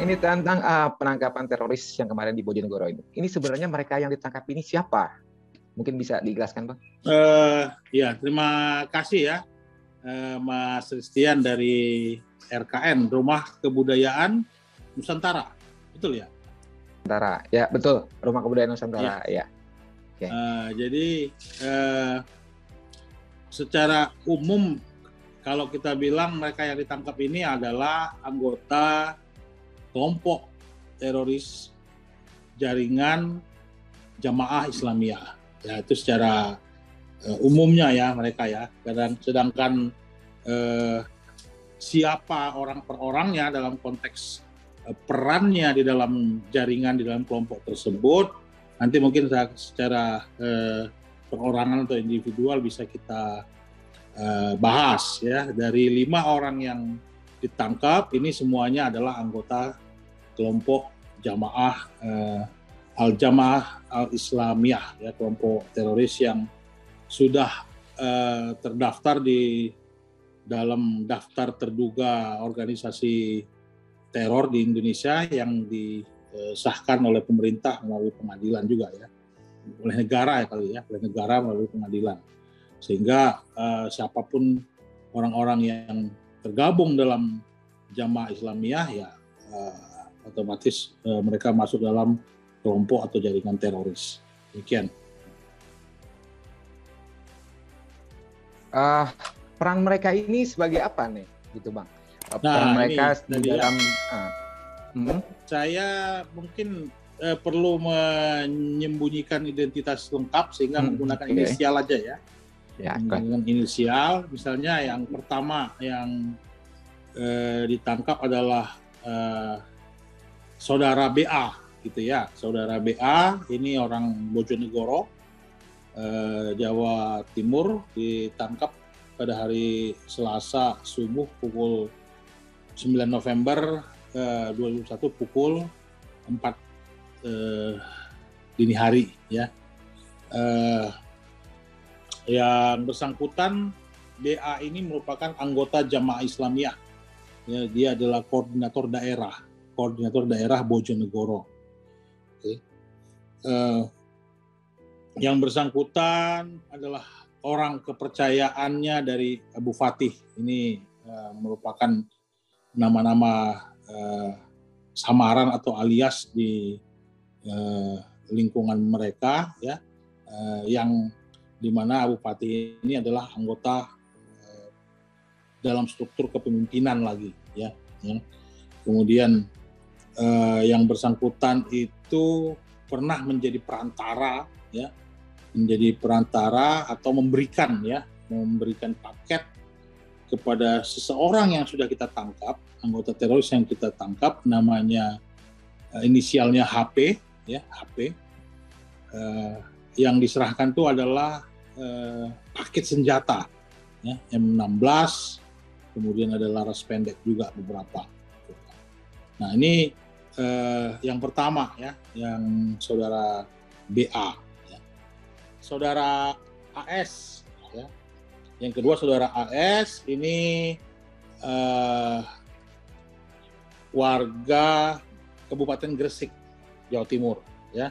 ini tentang penangkapan teroris yang kemarin di Bojonegoro ini. Ini sebenarnya mereka yang ditangkap ini siapa? Mungkin bisa dijelaskan, Bang? Ya, terima kasih ya, Mas Christian dari RKN, Rumah Kebudayaan Nusantara. Betul ya? Nusantara, ya betul. Rumah Kebudayaan Nusantara, ya. Okay. Jadi secara umum kalau kita bilang mereka yang ditangkap ini adalah anggota kelompok teroris jaringan Jamaah Islamiyah. Ya, itu secara umumnya ya mereka ya. Sedangkan siapa orang per orangnya dalam konteks perannya di dalam jaringan, di dalam kelompok tersebut, nanti mungkin secara perorangan atau individual bisa kita bahas ya. Dari 5 orang yang ditangkap ini semuanya adalah anggota kelompok Jamaah Al-Jamaah Al-Islamiyah, ya, kelompok teroris yang sudah terdaftar di dalam daftar terduga organisasi teror di Indonesia yang disahkan oleh pemerintah melalui pengadilan juga ya, oleh negara ya kali ya, oleh negara melalui pengadilan. Sehingga siapapun orang-orang yang tergabung dalam Jamaah Islamiyah ya otomatis mereka masuk dalam kelompok atau jaringan teroris. Demikian. Peran mereka ini sebagai apa nih, gitu Bang? Peran mereka di dalam. Saya mungkin perlu menyembunyikan identitas lengkap sehingga menggunakan inisial aja ya. Menggunakan inisial, misalnya yang pertama yang ditangkap adalah saudara BA. Gitu ya, saudara BA ini orang Bojonegoro, Jawa Timur, ditangkap pada hari Selasa subuh pukul 9 November 2021 pukul 4 dini hari ya. Yang bersangkutan BA ini merupakan anggota Jamaah Islamiyah. Ya, dia adalah koordinator daerah Bojonegoro. Okay. Yang bersangkutan adalah orang kepercayaannya dari Abu Fatih. Ini merupakan nama-nama samaran atau alias di lingkungan mereka ya, yang dimana Abu Fatih ini adalah anggota dalam struktur kepemimpinan lagi ya. Kemudian yang bersangkutan itu pernah menjadi perantara ya, menjadi perantara atau memberikan paket kepada seseorang yang sudah kita tangkap, anggota teroris yang kita tangkap, namanya inisialnya HP ya, HP. Yang diserahkan itu adalah paket senjata ya, M16, kemudian ada laras pendek juga beberapa. Nah ini yang pertama ya, yang saudara BA, ya. Saudara AS, ya. Yang kedua saudara AS ini warga Kabupaten Gresik, Jawa Timur, ya,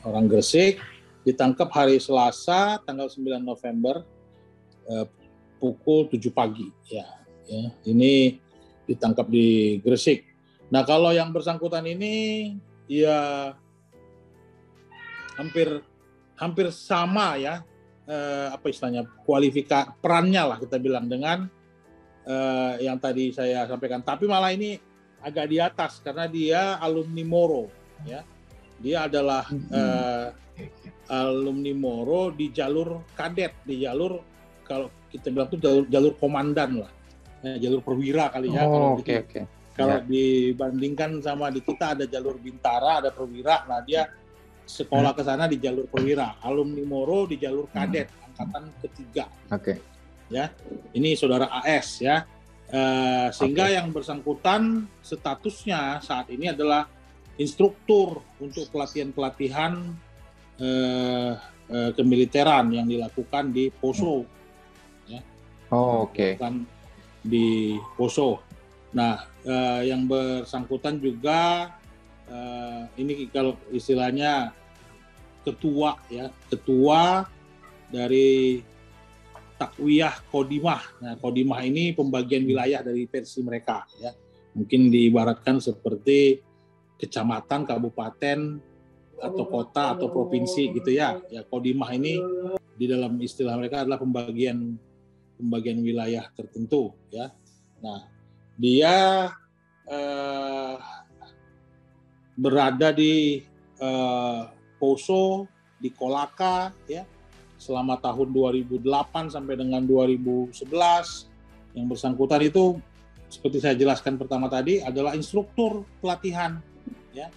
orang Gresik, ditangkap hari Selasa tanggal 9 November pukul 7 pagi, ya. Ini ditangkap di Gresik. Nah kalau yang bersangkutan ini ya hampir sama ya, apa istilahnya, kualifikasi perannya lah kita bilang dengan yang tadi saya sampaikan, tapi malah ini agak di atas karena dia alumni Moro ya. Dia adalah alumni Moro di jalur kadet, di jalur kalau kita bilang itu jalur komandan lah, jalur perwira kali ya. Kalau dibandingkan sama di kita ada jalur bintara, ada perwira, nah dia sekolah ke sana di jalur perwira, alumni Moro di jalur kadet angkatan ketiga. Ya, ini saudara AS ya. Sehingga yang bersangkutan statusnya saat ini adalah instruktur untuk pelatihan-pelatihan kemiliteran yang dilakukan di Poso. Ya. Di Poso. Nah, yang bersangkutan juga ini kalau istilahnya ketua dari takwiyah Kodimah. Nah, Kodimah ini pembagian wilayah dari versi mereka ya. Mungkin diibaratkan seperti kecamatan, kabupaten, atau kota atau provinsi gitu ya. Ya, Kodimah ini di dalam istilah mereka adalah pembagian wilayah tertentu ya. Nah, dia berada di Poso, di Kolaka ya, selama tahun 2008 sampai dengan 2011. Yang bersangkutan itu seperti saya jelaskan pertama tadi adalah instruktur pelatihan ya,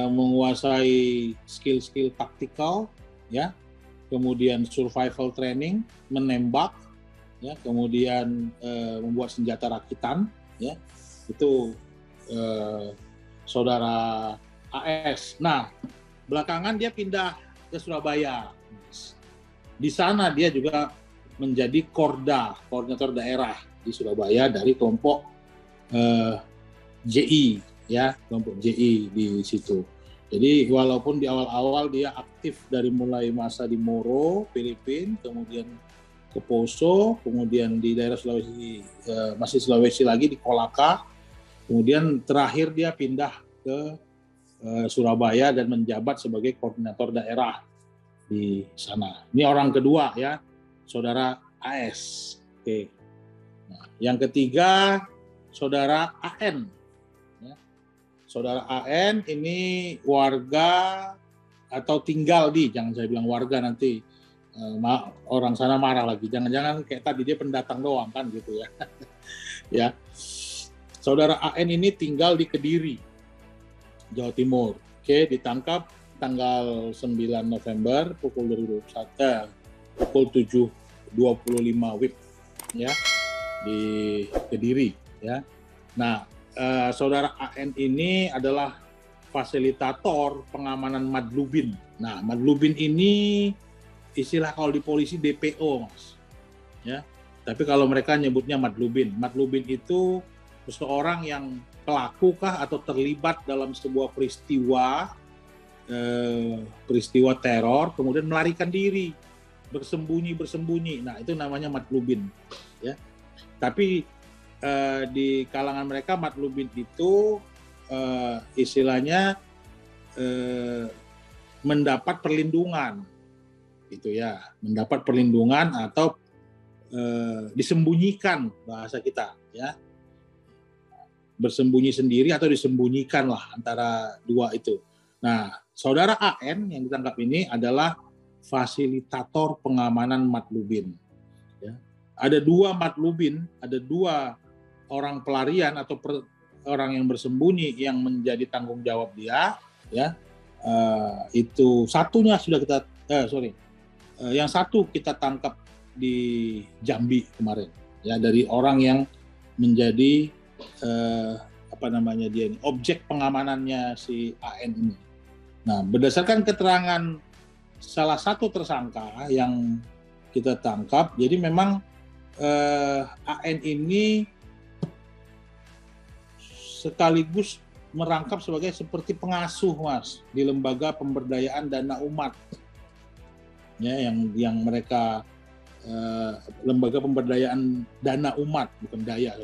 menguasai skill-skill taktikal ya, kemudian survival training, menembak ya, kemudian membuat senjata rakitan ya. Itu saudara AS. Nah, belakangan dia pindah ke Surabaya. Di sana dia juga menjadi koordinator daerah di Surabaya dari kelompok JI ya, kelompok JI di situ. Jadi walaupun di awal-awal dia aktif dari mulai masa di Moro, Filipina, kemudian ke Poso, kemudian di daerah Sulawesi, masih Sulawesi lagi di Kolaka, kemudian terakhir dia pindah ke Surabaya dan menjabat sebagai koordinator daerah di sana. Ini orang kedua ya, saudara AS. Oke. Nah, yang ketiga saudara AN. Ya. Saudara AN ini warga atau tinggal di, jangan saya bilang warga nanti orang sana marah lagi. Jangan-jangan kayak tadi dia pendatang doang kan gitu ya. Ya. Saudara AN ini tinggal di Kediri, Jawa Timur. Oke, ditangkap tanggal 9 November pukul 7.25 WIB ya, di Kediri ya. Nah, saudara AN ini adalah fasilitator pengamanan madlubin. Nah, madlubin ini istilah kalau di polisi DPO, Mas. Ya. Tapi kalau mereka nyebutnya madlubin. Madlubin itu seseorang yang pelaku kah atau terlibat dalam sebuah peristiwa teror, kemudian melarikan diri, bersembunyi. Nah, itu namanya madlubin. Ya. Tapi di kalangan mereka madlubin itu istilahnya mendapat perlindungan, gitu ya, mendapat perlindungan atau disembunyikan bahasa kita, ya, bersembunyi sendiri atau disembunyikan lah antara dua itu. Nah, saudara AN yang ditangkap ini adalah fasilitator pengamanan madlubin. Ya. Ada dua madlubin, ada dua orang pelarian atau orang yang bersembunyi yang menjadi tanggung jawab dia, ya. Itu satunya sudah kita yang satu kita tangkap di Jambi kemarin, ya, dari orang yang menjadi objek pengamanannya si AN ini. Nah, berdasarkan keterangan salah satu tersangka yang kita tangkap, jadi memang AN ini sekaligus merangkap sebagai seperti pengasuh, Mas, di lembaga pemberdayaan dana umat, ya, yang mereka lembaga pemberdayaan dana umat, bukan daya,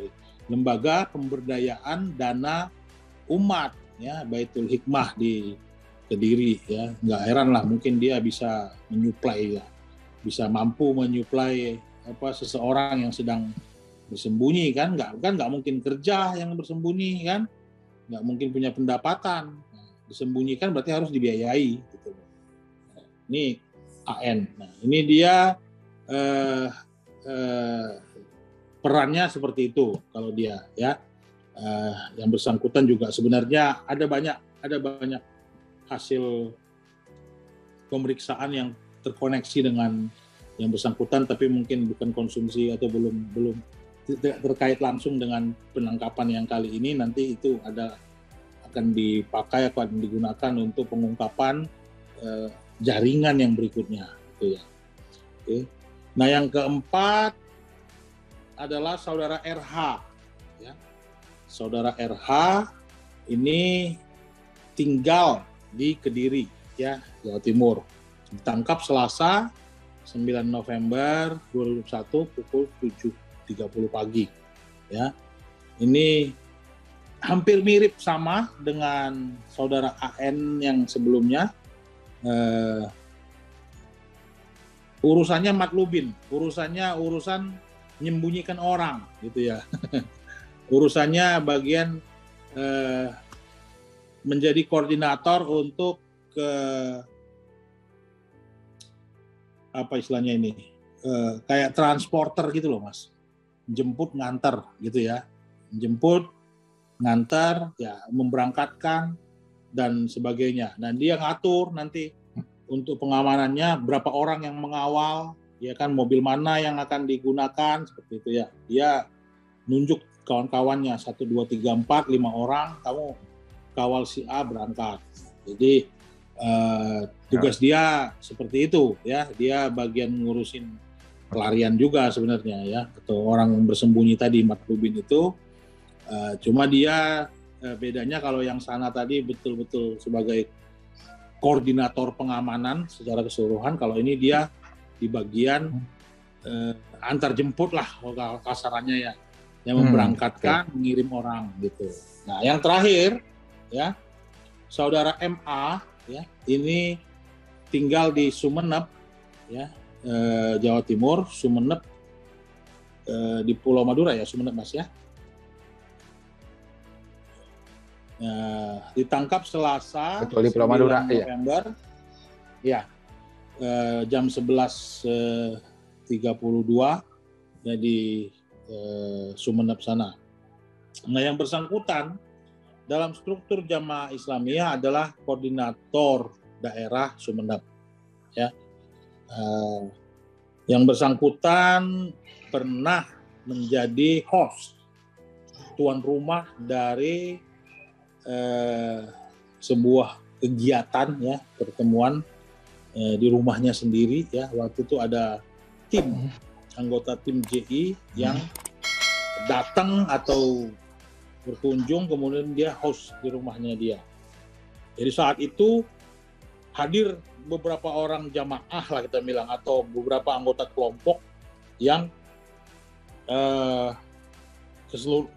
lembaga pemberdayaan dana umat, ya, Baitul Hikmah di Kediri, ya. Nggak heran lah mungkin dia bisa menyuplai, ya, bisa mampu menyuplai seseorang yang sedang bersembunyi, kan nggak mungkin kerja yang bersembunyi, kan nggak mungkin punya pendapatan. Nah, disembunyikan berarti harus dibiayai, gitu. Nah, ini AN. Nah, ini dia perannya seperti itu kalau dia, ya. Yang bersangkutan juga sebenarnya ada banyak hasil pemeriksaan yang terkoneksi dengan yang bersangkutan, tapi mungkin bukan konsumsi atau belum terkait langsung dengan penangkapan yang kali ini. Nanti itu akan dipakai, akan digunakan untuk pengungkapan jaringan yang berikutnya, gitu ya. Oke. Nah, yang keempat adalah saudara RH, ya. saudara RH ini tinggal di Kediri, ya, Jawa Timur. Ditangkap Selasa 9 November 2021 pukul 7.30 pagi. Ya, ini hampir mirip sama dengan saudara AN yang sebelumnya. Urusannya matlubin, urusan menyembunyikan orang, gitu ya. Urusannya bagian menjadi koordinator untuk apa istilahnya ini, kayak transporter gitu loh, Mas. Jemput nganter gitu ya, jemput nganter ya, memberangkatkan dan sebagainya. Dan dia ngatur nanti untuk pengamanannya, berapa orang yang mengawal, ya kan, mobil mana yang akan digunakan, seperti itu ya. Dia nunjuk kawan-kawannya 1, 2, 3, 4, 5 orang, kamu kawal si A berangkat. Jadi tugas dia seperti itu ya. Dia bagian ngurusin pelarian juga sebenarnya ya, atau orang yang bersembunyi tadi, matlubin itu. Cuma dia bedanya kalau yang sana tadi betul-betul sebagai koordinator pengamanan secara keseluruhan, kalau ini dia di bagian antar jemput lah kalau kasarannya ya, yang memberangkatkan, mengirim orang gitu. Nah, yang terakhir ya, saudara MA ya, ini tinggal di Sumeneb ya, Jawa Timur, Sumeneb, di Pulau Madura ya, Sumeneb Mas ya. Ditangkap Selasa 9 November ya, jam 11.32 ya, di Sumeneb sana. Nah, yang bersangkutan dalam struktur Jamaah Islamiyah adalah koordinator daerah Sumeneb ya. Yang bersangkutan pernah menjadi host, tuan rumah dari sebuah kegiatan ya, pertemuan di rumahnya sendiri ya. Waktu itu ada tim anggota tim JI yang datang atau berkunjung, kemudian dia host di rumahnya dia. Jadi saat itu hadir beberapa orang jamaah lah kita bilang, atau beberapa anggota kelompok yang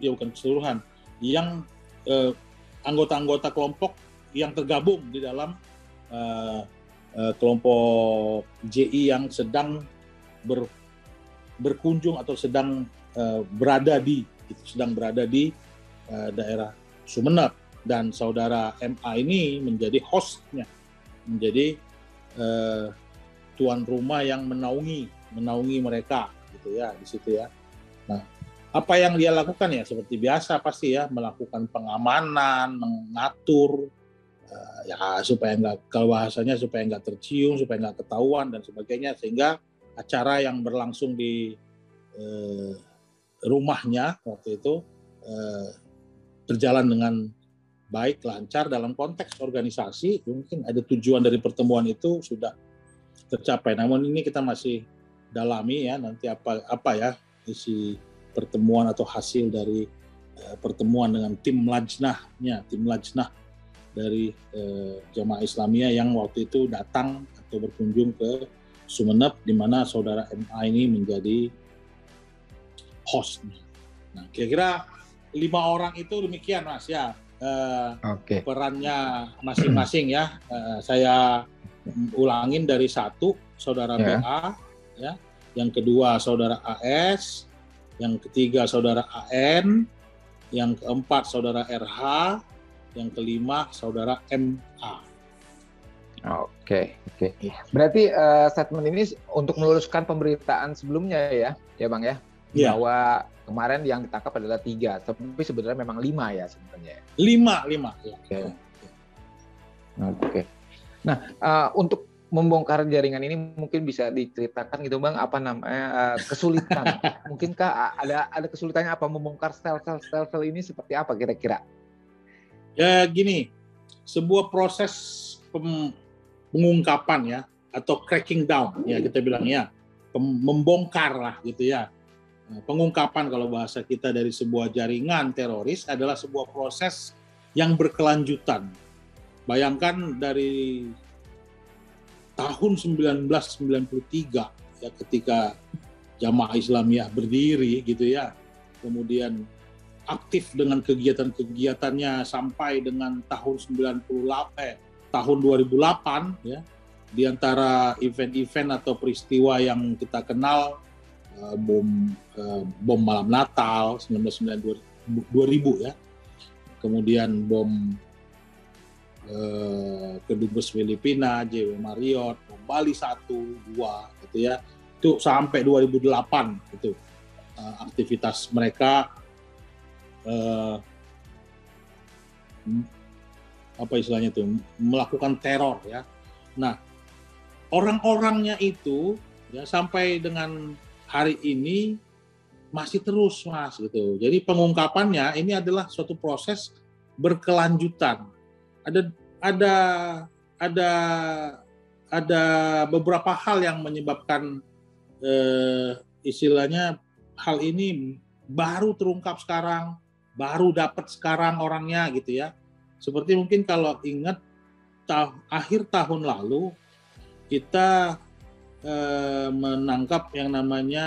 bukan keseluruhan, yang anggota-anggota kelompok yang tergabung di dalam kelompok JI yang sedang berkunjung atau sedang berada di daerah Sumeneb, dan saudara MA ini menjadi hostnya, menjadi tuan rumah yang menaungi mereka gitu ya di situ ya. Nah, apa yang dia lakukan ya seperti biasa pasti ya, melakukan pengamanan, mengatur ya supaya nggak, kalau bahasanya supaya nggak tercium, supaya nggak ketahuan dan sebagainya, sehingga acara yang berlangsung di rumahnya waktu itu berjalan dengan baik, lancar dalam konteks organisasi. Mungkin ada tujuan dari pertemuan itu sudah tercapai. Namun ini kita masih dalami ya, nanti apa ya isi pertemuan atau hasil dari pertemuan dengan tim lajnah dari Jamaah Islamiyah yang waktu itu datang atau berkunjung ke Sumeneb, di mana saudara MA ini menjadi host. Nah, kira-kira 5 orang itu demikian Mas ya, perannya masing-masing ya. Saya ulangin dari 1 saudara BA ya, yang kedua saudara AS, yang ketiga saudara AN, yang keempat saudara RH, yang kelima saudara MA. Oke. Berarti statement ini untuk meluruskan pemberitaan sebelumnya ya Bang ya? Ya. Bahwa kemarin yang ditangkap adalah 3, tapi sebenarnya memang 5 ya sebenarnya. 5 ya. Oke. Nah, untuk membongkar jaringan ini mungkin bisa diceritakan gitu Bang, apa namanya kesulitan? Mungkinkah ada kesulitannya apa membongkar sel-sel ini seperti apa kira-kira? Ya gini, sebuah proses pengungkapan ya, atau cracking down ya kita bilang ya, membongkar lah gitu ya. pengungkapan kalau bahasa kita dari sebuah jaringan teroris adalah sebuah proses yang berkelanjutan. Bayangkan dari tahun 1993 ya, ketika Jamaah Islamiyah berdiri gitu ya, kemudian aktif dengan kegiatan-kegiatannya sampai dengan tahun 2008 ya. Di antara event-event atau peristiwa yang kita kenal, bom malam Natal 1992 2000 ya, kemudian bom Kedubes Filipina, JW Marriott, bom Bali 1, 2 gitu ya, itu sampai 2008 itu aktivitas mereka apa istilahnya itu, melakukan teror ya. Nah, orang-orangnya itu ya sampai dengan hari ini masih terus Mas gitu. Jadi pengungkapannya ini adalah suatu proses berkelanjutan. Ada beberapa hal yang menyebabkan istilahnya hal ini baru terungkap sekarang, baru dapat sekarang orangnya gitu ya. Seperti mungkin kalau ingat akhir tahun lalu kita menangkap yang namanya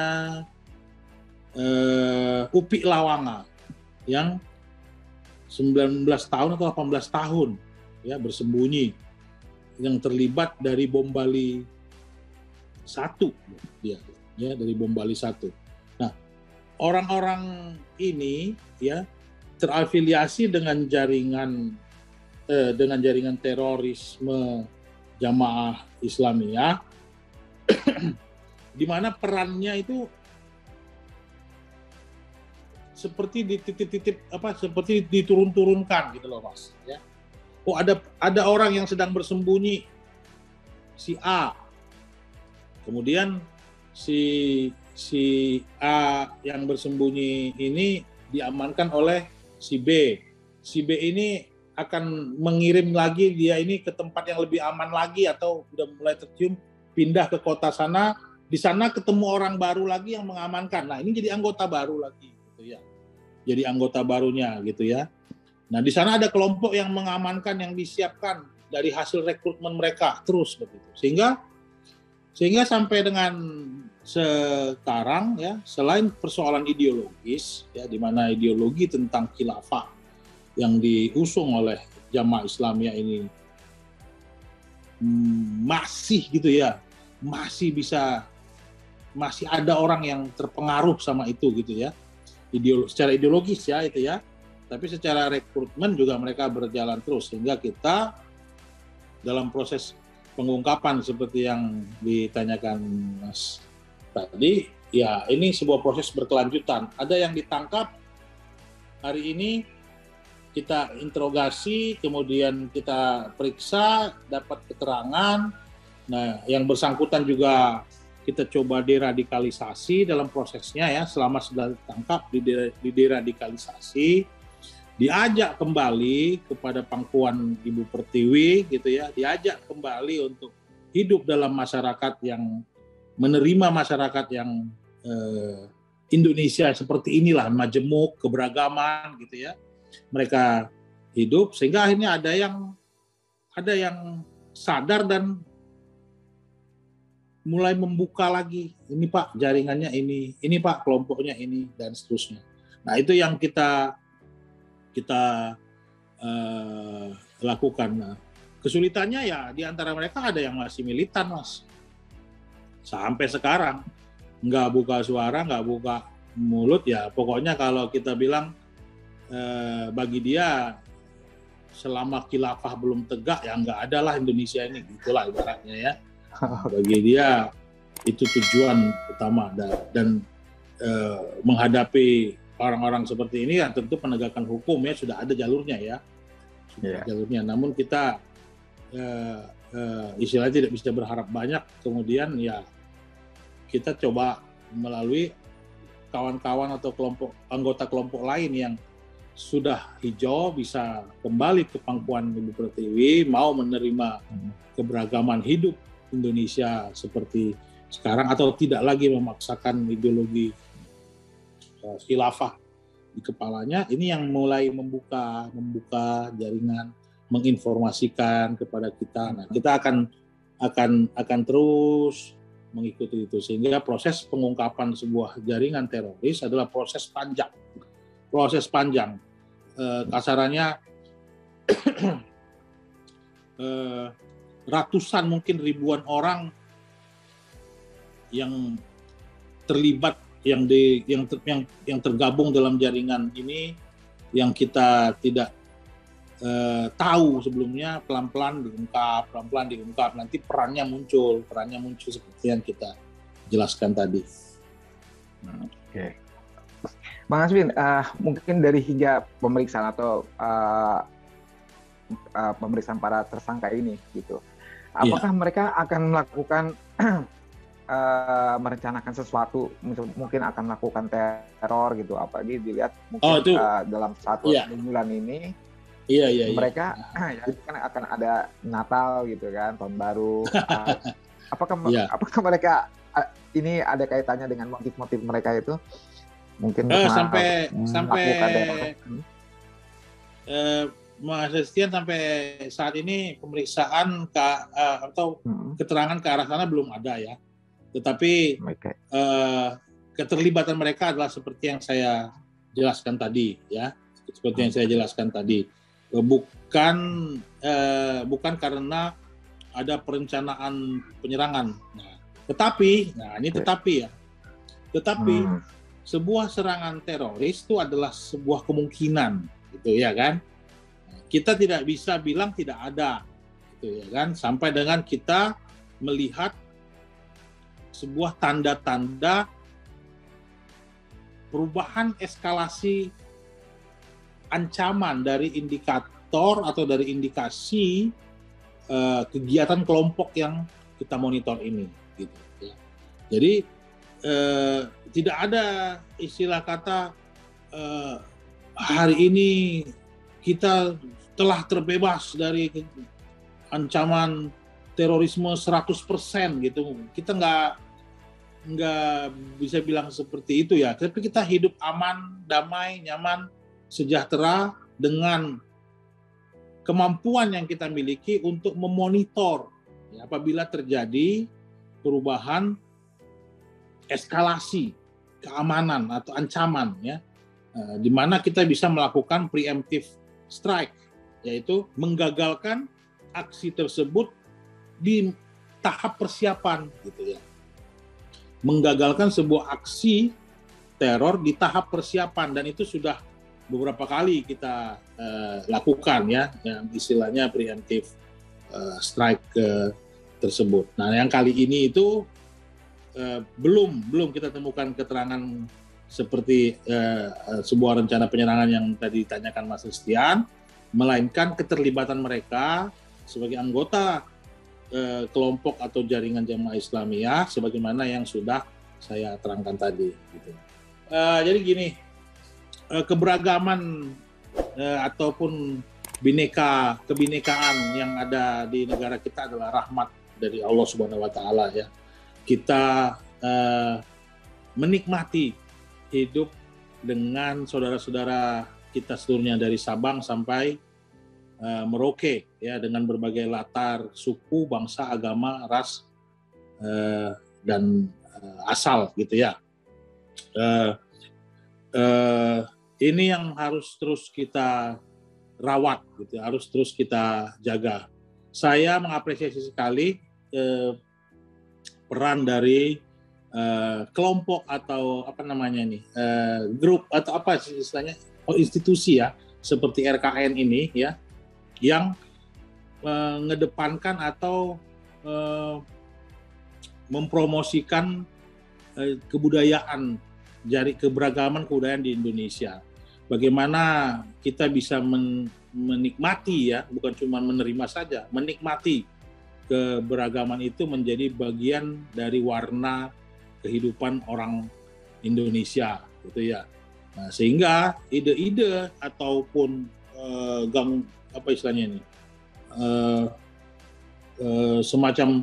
Upik Lawanga yang 19 tahun atau 18 tahun ya bersembunyi, yang terlibat dari bom Bali 1 dia ya, dari bom Bali 1. Nah, orang-orang ini ya terafiliasi dengan jaringan terorisme Jamaah Islamiyah di mana perannya itu seperti seperti diturun-turunkan gitu loh Mas ya. Oh, ada orang yang sedang bersembunyi, si A, kemudian si A yang bersembunyi ini diamankan oleh si B ini akan mengirim lagi dia ini ke tempat yang lebih aman lagi, atau udah mulai tercium pindah ke kota sana, di sana ketemu orang baru lagi yang mengamankan. Nah, ini jadi anggota baru lagi gitu ya. Jadi anggota barunya gitu ya. Nah, di sana ada kelompok yang mengamankan, yang disiapkan dari hasil rekrutmen mereka terus begitu. Sehingga sampai dengan sekarang ya, selain persoalan ideologis ya, di mana ideologi tentang khilafah yang diusung oleh Jamaah Islamiyah ini masih gitu ya, masih ada orang yang terpengaruh sama itu gitu ya, secara ideologis ya itu ya, tapi secara rekrutmen juga mereka berjalan terus, sehingga kita dalam proses pengungkapan seperti yang ditanyakan Mas tadi ya, ini sebuah proses berkelanjutan. Ada yang ditangkap hari ini, kita interogasi, kemudian kita periksa, dapat keterangan. Nah, yang bersangkutan juga kita coba deradikalisasi dalam prosesnya ya, selama sudah ditangkap, dideradikalisasi, diajak kembali kepada pangkuan Ibu Pertiwi gitu ya, diajak kembali untuk hidup dalam masyarakat yang menerima masyarakat yang Indonesia seperti inilah, majemuk, keberagaman gitu ya. Mereka hidup, sehingga akhirnya ada yang sadar dan mulai membuka lagi, ini Pak jaringannya ini Pak kelompoknya ini, dan seterusnya. Nah, itu yang kita lakukan. Nah, kesulitannya ya di antara mereka ada yang masih militan Mas, sampai sekarang nggak buka suara, nggak buka mulut ya, pokoknya kalau kita bilang bagi dia selama khilafah belum tegak ya nggak ada lah Indonesia ini, gitulah ibaratnya ya. Bagi dia itu tujuan utama, dan menghadapi orang-orang seperti ini ya tentu penegakan hukum ya sudah ada jalurnya ya, jalurnya. Namun kita istilahnya tidak bisa berharap banyak, kemudian ya kita coba melalui kawan-kawan atau anggota kelompok lain yang sudah hijau bisa kembali ke pangkuan Ibu Pertiwi, mau menerima keberagaman hidup Indonesia seperti sekarang, atau tidak lagi memaksakan ideologi khilafah di kepalanya, ini yang mulai membuka jaringan, menginformasikan kepada kita. Nah, kita akan terus mengikuti itu, sehingga proses pengungkapan sebuah jaringan teroris adalah proses panjang. Kasarannya ratusan, mungkin ribuan orang yang terlibat, yang tergabung dalam jaringan ini, yang kita tidak tahu sebelumnya, pelan-pelan diungkap, nanti perannya muncul seperti yang kita jelaskan tadi. Oke. Bang Aswin, mungkin dari hingga pemeriksaan atau pemeriksaan para tersangka ini gitu, apakah mereka akan melakukan merencanakan sesuatu, mungkin akan melakukan teror gitu, apalagi dilihat mungkin dalam 1 bulan ini mereka ya, kan akan ada Natal gitu kan, tahun baru. Apakah mereka ini ada kaitannya dengan motif-motif mereka itu? Mungkin sampai Mas Christian, sampai saat ini pemeriksaan atau keterangan ke arah sana belum ada ya. Tetapi keterlibatan mereka adalah seperti yang saya jelaskan tadi ya, bukan karena ada perencanaan penyerangan. Tetapi sebuah serangan teroris itu adalah sebuah kemungkinan, gitu ya kan? Kita tidak bisa bilang tidak ada, gitu ya kan? Sampai dengan kita melihat sebuah tanda-tanda perubahan eskalasi ancaman dari indikator atau dari indikasi kegiatan kelompok yang kita monitor ini, gitu ya. Jadi tidak ada istilah kata hari ini kita telah terbebas dari ancaman terorisme 100% gitu. Kita nggak bisa bilang seperti itu ya. Tapi kita hidup aman, damai, nyaman, sejahtera dengan kemampuan yang kita miliki untuk memonitor ya, apabila terjadi perubahan eskalasi keamanan atau ancaman ya, di mana kita bisa melakukan preemptive strike, yaitu menggagalkan aksi tersebut di tahap persiapan, gitu ya. Menggagalkan sebuah aksi teror di tahap persiapan, dan itu sudah beberapa kali kita lakukan ya, yang istilahnya preemptive strike tersebut. Nah, yang kali ini itu belum kita temukan keterangan seperti sebuah rencana penyerangan yang tadi ditanyakan Mas Christian, melainkan keterlibatan mereka sebagai anggota kelompok atau jaringan Jamaah Islamiyah sebagaimana yang sudah saya terangkan tadi. Gitu. Jadi gini, keberagaman ataupun kebinekaan yang ada di negara kita adalah rahmat dari Allah Subhanahu Wa Taala ya. Kita menikmati hidup dengan saudara-saudara kita seluruhnya dari Sabang sampai Merauke ya, dengan berbagai latar suku, bangsa, agama, ras dan asal gitu ya. Ini yang harus terus kita rawat gitu, harus terus kita jaga. Saya mengapresiasi sekali peran dari kelompok atau apa namanya nih, grup atau apa istilahnya, institusi ya, seperti RKN ini ya, yang mengedepankan atau mempromosikan keberagaman kebudayaan di Indonesia. Bagaimana kita bisa menikmati ya, bukan cuma menerima saja, menikmati keberagaman itu menjadi bagian dari warna kehidupan orang Indonesia, gitu ya. Nah, sehingga ide-ide ataupun apa istilahnya ini, semacam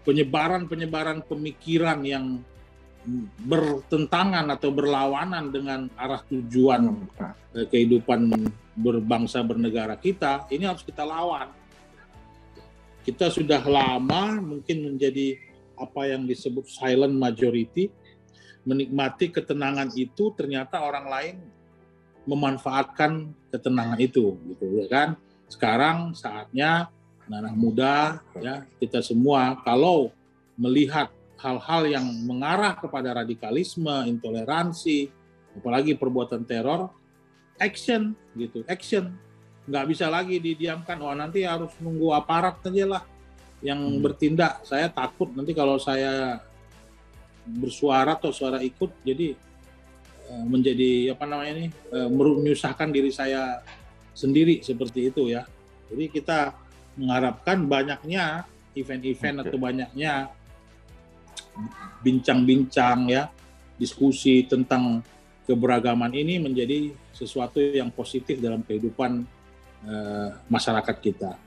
penyebaran pemikiran yang bertentangan atau berlawanan dengan arah tujuan kehidupan berbangsa bernegara kita, ini harus kita lawan. Kita sudah lama mungkin menjadi apa yang disebut silent majority, menikmati ketenangan itu, ternyata orang lain memanfaatkan ketenangan itu, gitu ya kan. Sekarang saatnya anak muda, ya kita semua, kalau melihat hal-hal yang mengarah kepada radikalisme, intoleransi, apalagi perbuatan teror, action gitu, action. Nggak bisa lagi didiamkan, oh nanti harus nunggu aparat aja lah yang bertindak. Saya takut nanti kalau saya bersuara atau suara ikut, jadi menjadi apa namanya ini, menyusahkan diri saya sendiri seperti itu ya. Jadi kita mengharapkan banyaknya event-event atau banyaknya bincang-bincang ya, diskusi tentang keberagaman ini menjadi sesuatu yang positif dalam kehidupan masyarakat kita.